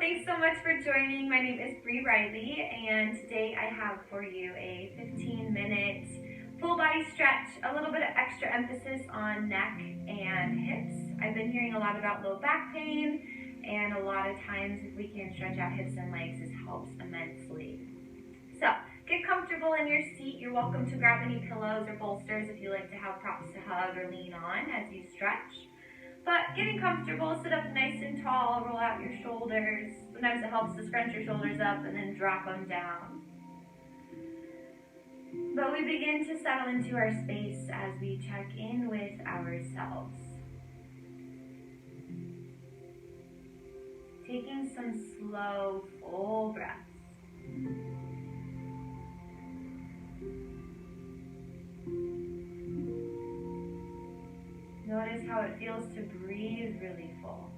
thanks so much for joining. My name is Reilly, and today I have for you a 15-minute full body stretch, a little bit of extra emphasis on neck and hips. I've been hearing a lot about low back pain, and a lot of times if we can stretch out hips and legs, this helps immensely. So get comfortable in your seat. You're welcome to grab any pillows or bolsters if you like to have props to hug or lean on as you stretch. But getting comfortable, sit up nice and tall, roll out your shoulders. Sometimes it helps to scrunch your shoulders up and then drop them down. But we begin to settle into our space as we check in with ourselves. Taking some slow, full breaths. Notice how it feels to breathe really full.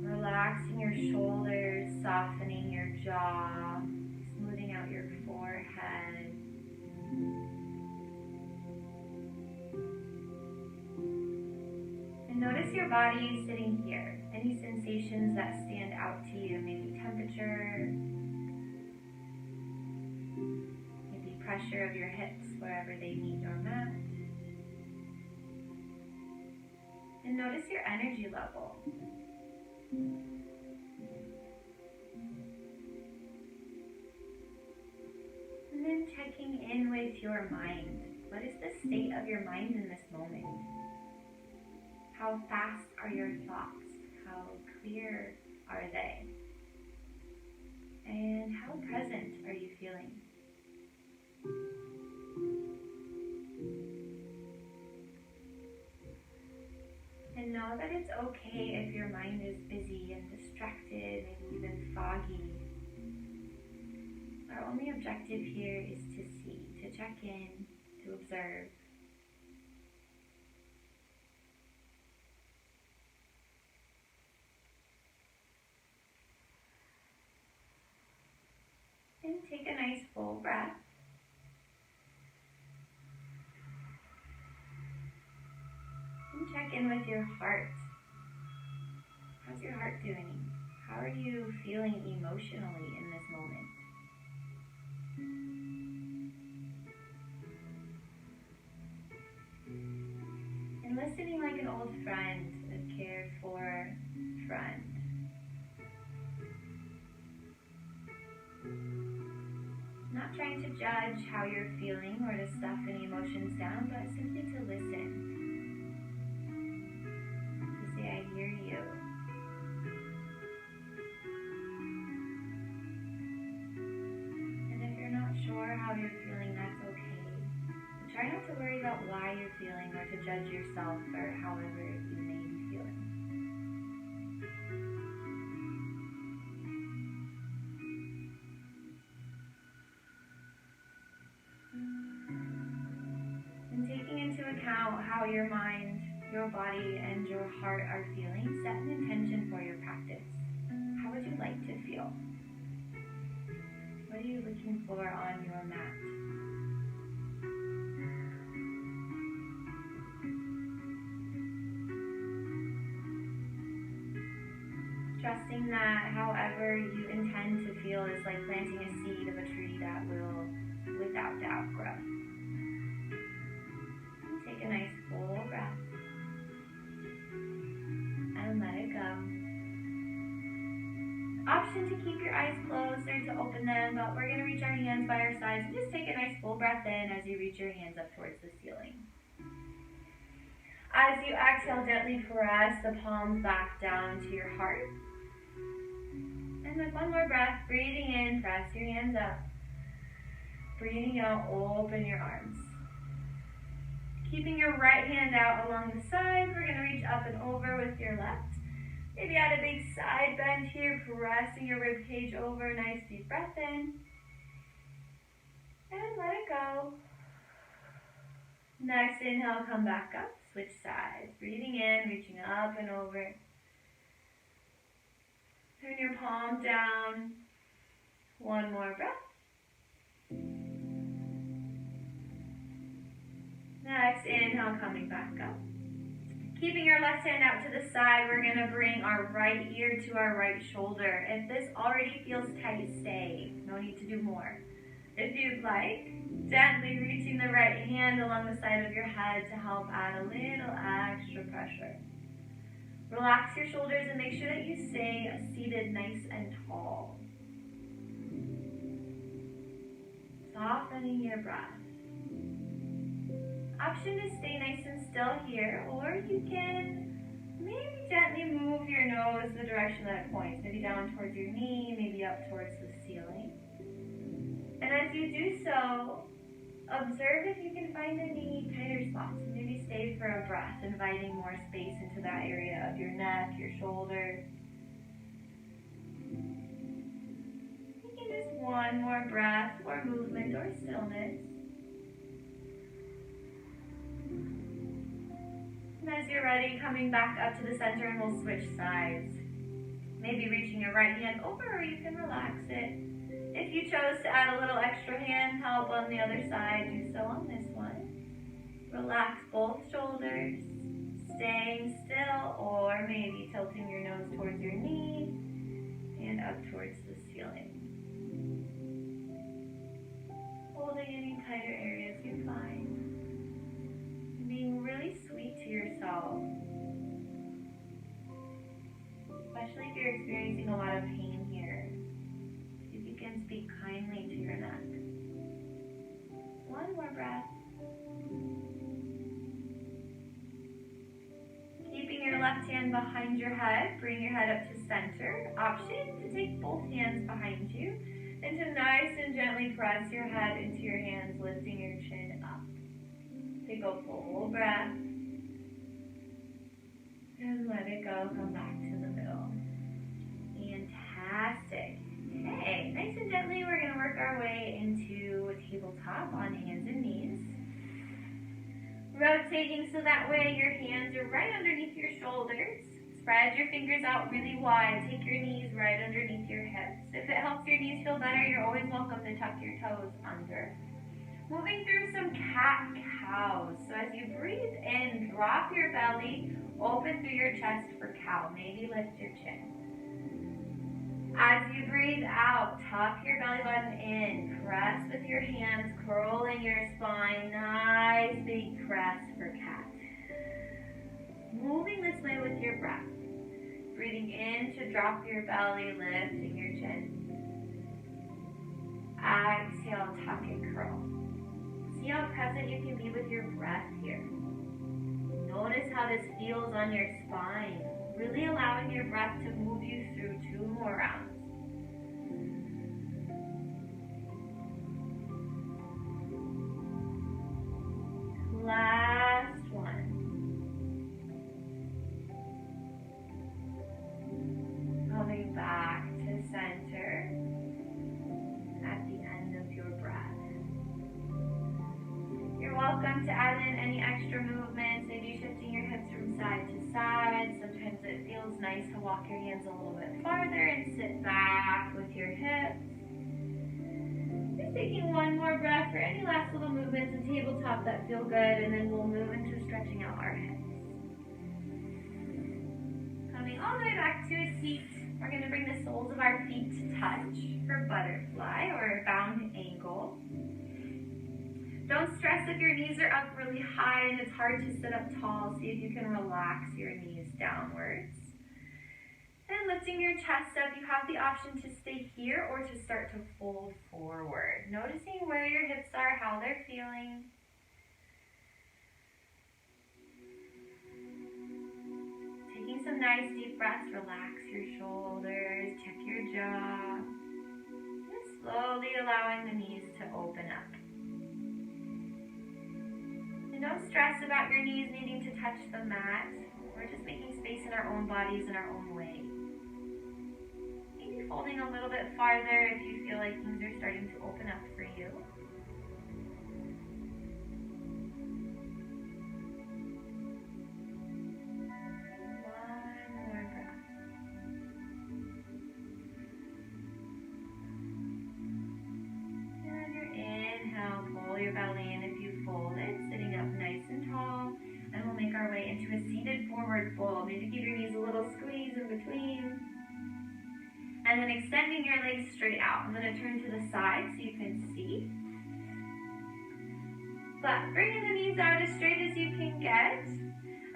Relaxing your shoulders, softening your jaw, smoothing out your forehead. And notice your body sitting here. Any sensations that stand out to you, maybe temperature, pressure of your hips wherever they meet your mat. And notice your energy level. And then checking in with your mind. What is the state of your mind in this moment? How fast are your thoughts? How clear are they? And how present are you feeling? And know that it's okay if your mind is busy and distracted and even foggy. Our only objective here is to see, to check in, to observe. And take a nice full breath. Check in with your heart. How's your heart doing? How are you feeling emotionally in this moment? And listening like an old friend, a cared for friend. Not trying to judge how you're feeling or to stuff any emotions down, but simply to listen. I hear you. And if you're not sure how you're feeling, that's okay. Try not to worry about why you're feeling or to judge yourself for however you may be feeling. And taking into account how your mind, your body, and your heart are feeling, set an intention for your practice. How would you like to feel? What are you looking for on your mat? Trusting that however you intend to feel is like planting a seed of a tree that will, without doubt, grow. And take a nice full breath. And let it go. Option to keep your eyes closed or to open them, but we're going to reach our hands by our sides and just take a nice full breath in as you reach your hands up towards the ceiling. As you exhale, gently press the palms back down to your heart. And with one more breath, breathing in, press your hands up. Breathing out, open your arms. Keeping your right hand out along the side, we're going to reach up and over with your left. Maybe add a big side bend here, pressing your rib cage over. Nice deep breath in. And let it go. Next inhale, come back up. Switch sides. Breathing in, reaching up and over. Turn your palm down. One more breath. Next inhale, coming back up. Keeping your left hand out to the side, we're going to bring our right ear to our right shoulder. If this already feels tight, stay. No need to do more. If you'd like, gently reaching the right hand along the side of your head to help add a little extra pressure. Relax your shoulders and make sure that you stay seated nice and tall. Softening your breath. Option to stay nice and still here, or you can maybe gently move your nose the direction that it points, maybe down towards your knee, maybe up towards the ceiling. And as you do so, observe if you can find any tighter spots. Maybe stay for a breath, inviting more space into that area of your neck, your shoulder. Taking just one more breath, or movement, or stillness. And as you're ready, coming back up to the center, and we'll switch sides. Maybe reaching your right hand over, or you can relax it. If you chose to add a little extra hand help on the other side, do so on this one. Relax both shoulders, staying still, or maybe tilting your nose towards your knee and up towards the ceiling. Holding any tighter areas you find. Being really sweet to yourself, especially if you're experiencing a lot of pain here. If you can speak kindly to your neck. One more breath. Keeping your left hand behind your head, bring your head up to center. Option to take both hands behind you and to nice and gently press your head into your hands, lifting your chin up. Take a full breath and let it go. Come back to the middle. Fantastic. Okay, nice and gently we're going to work our way into a tabletop on hands and knees. Rotating so that way your hands are right underneath your shoulders. Spread your fingers out really wide. Take your knees right underneath your hips. If it helps your knees feel better, you're always welcome to tuck your toes under. Moving through some cat-cows. So as you breathe in, drop your belly, open through your chest for cow. Maybe lift your chin. As you breathe out, tuck your belly button in. Press with your hands, curling your spine. Nice big press for cat. Moving this way with your breath. Breathing in to drop your belly, lifting your chin. Exhale, tuck and curl. See how present you can be with your breath here. Notice how this feels on your spine. Really allowing your breath to move you through 2 more rounds. Last one. Coming back to center at the end of your breath. You're welcome to add in any extra movements, maybe shifting your hips from side to side. Sometimes it feels nice to walk your hands a little bit farther and sit back with your hips. Just taking one more breath for any last little movements in tabletop that feel good, and then we'll move into stretching out our hips. Coming all the way back to a seat, we're going to bring the soles of our feet to touch for butterfly or bound angle. Don't stress if your knees are up really high and it's hard to sit up tall. See if you can relax your knees downwards. And lifting your chest up, you have the option to stay here or to start to fold forward. Noticing where your hips are, how they're feeling. Taking some nice deep breaths, relax your shoulders, check your jaw. And slowly allowing the knees to open up. And don't stress about your knees needing to touch the mat. We're just making space in our own bodies in our own way. Maybe folding a little bit farther if you feel like things are starting to open up for you. One more breath. And on your inhale, pull your belly in if you fold it, sitting up nice and tall. And we'll make our way into a seated muscle. Maybe give your knees a little squeeze in between. And then extending your legs straight out. I'm going to turn to the side so you can see. But bringing the knees out as straight as you can get.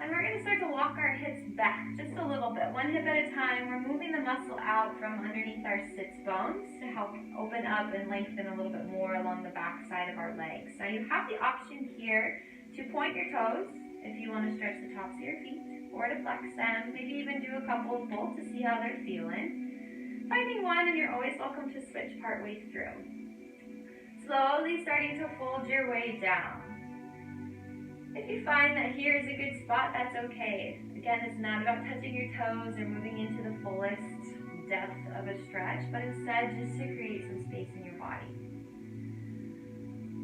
And we're going to start to walk our hips back just a little bit, one hip at a time. We're moving the muscle out from underneath our sits bones to help open up and lengthen a little bit more along the back side of our legs. Now you have the option here to point your toes if you want to stretch the tops of your feet, or to flex them, maybe even do a couple of both to see how they're feeling. Finding one, and you're always welcome to switch partway through. Slowly starting to fold your way down. If you find that here is a good spot, that's okay. Again, it's not about touching your toes or moving into the fullest depth of a stretch, but instead just to create some space in your body.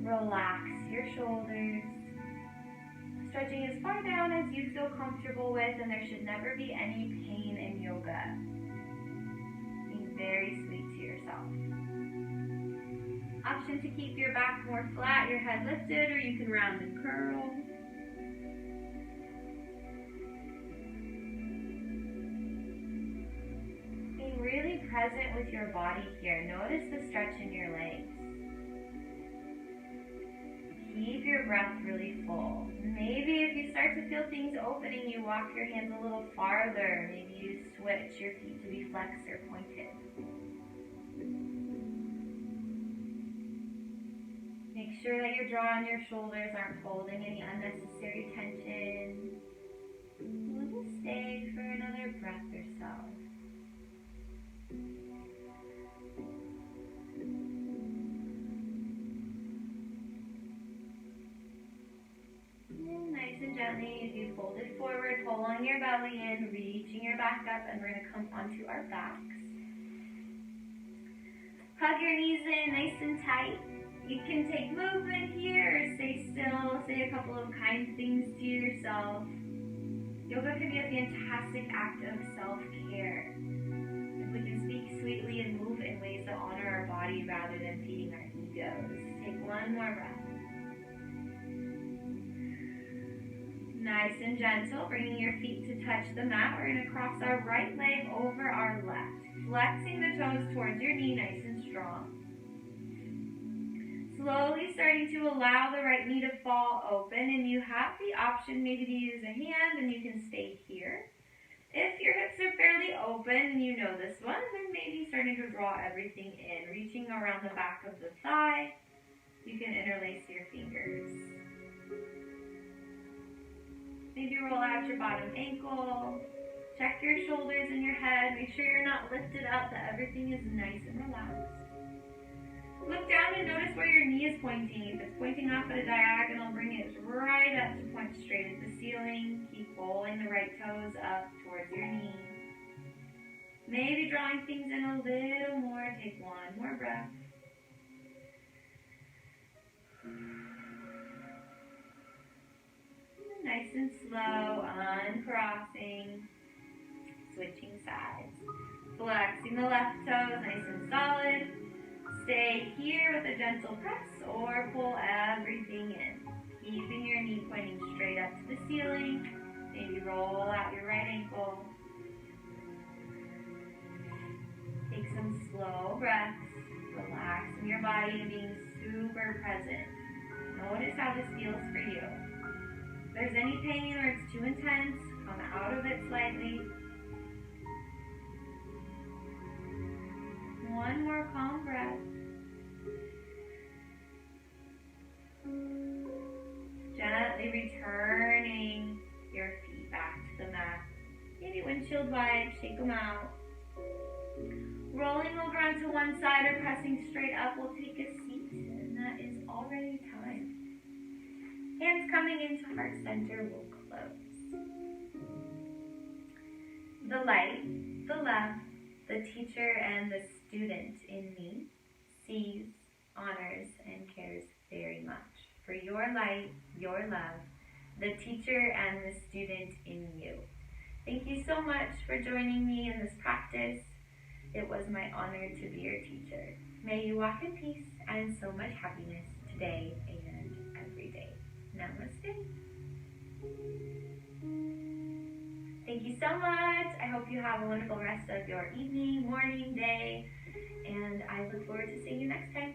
Relax your shoulders. Stretching as far down as you feel comfortable with, and there should never be any pain in yoga. Being very sweet to yourself. Option to keep your back more flat, your head lifted, or you can round and curl. Being really present with your body here. Notice the stretch in your legs. Keep your breath really full. Maybe if you start to feel things opening, you walk your hands a little farther. Maybe you switch your feet to be flexed or pointed. Make sure that your jaw and your shoulders aren't holding any unnecessary tension. We'll just stay for another breath or so. Nice and gently, as you fold it forward, pulling your belly in, reaching your back up, and we're going to come onto our backs. Hug your knees in nice and tight. You can take movement here, or stay still, say a couple of kind things to yourself. Yoga can be a fantastic act of self-care. If we can speak sweetly and move in ways that honor our body rather than feeding our egos. Take one more breath. Nice and gentle, bringing your feet to touch the mat. We're going to cross our right leg over our left, flexing the toes towards your knee, nice and strong. Slowly starting to allow the right knee to fall open, and you have the option maybe to use a hand, and you can stay here. If your hips are fairly open, and you know this one, then maybe starting to draw everything in, reaching around the back of the thigh. You can interlace your fingers. Maybe roll out your bottom ankle. Check your shoulders and your head. Make sure you're not lifted up, that everything is nice and relaxed. Look down and notice where your knee is pointing. If it's pointing off at a diagonal, bring it right up to point straight at the ceiling. Keep rolling the right toes up towards your knee. Maybe drawing things in a little more. Take one more breath. Nice and slow, uncrossing, switching sides. Flexing the left toes, nice and solid. Stay here with a gentle press or pull everything in. Keeping your knee pointing straight up to the ceiling. Maybe roll out your right ankle. Take some slow breaths, relaxing your body and being super present. Notice how this feels for you. If there's any pain or it's too intense, come out of it slightly. One more calm breath. Gently returning your feet back to the mat. Maybe windshield wipes, shake them out. Rolling over onto one side or pressing straight up, we'll take a seat, and that is already time. Hands coming into heart center, we'll close. The light, the love, the teacher, and the student in me sees, honors, and cares very much for your light, your love, the teacher, and the student in you. Thank you so much for joining me in this practice. It was my honor to be your teacher. May you walk in peace and so much happiness today and every day. Namaste. Thank Thank you so much. I hope you have a wonderful rest of your evening, morning, day, and I look forward to seeing you next time.